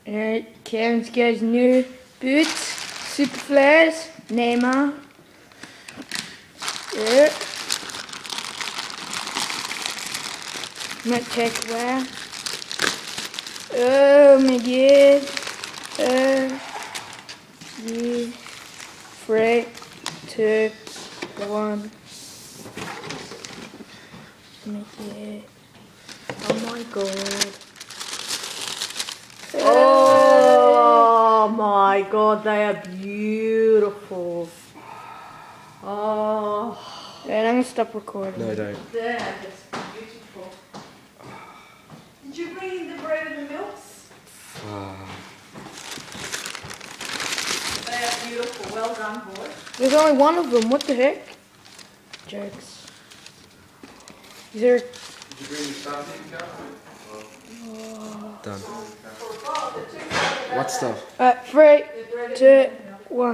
Alright, Kevin's got his new boots, super flares, Neymar. Yeah. Might take away. Oh my god. Yeah. 3, 2, 1. Yeah. Oh my god. Oh my god, they are beautiful. Oh. Alright, I'm gonna stop recording. No, don't. They're just beautiful. Did you bring in the bread and the milks? They are beautiful. Well done, boy. There's only one of them, what the heck? Jokes. Is there... Did you bring the stuff in, Cal? Done. What stuff? 3, 2, 1.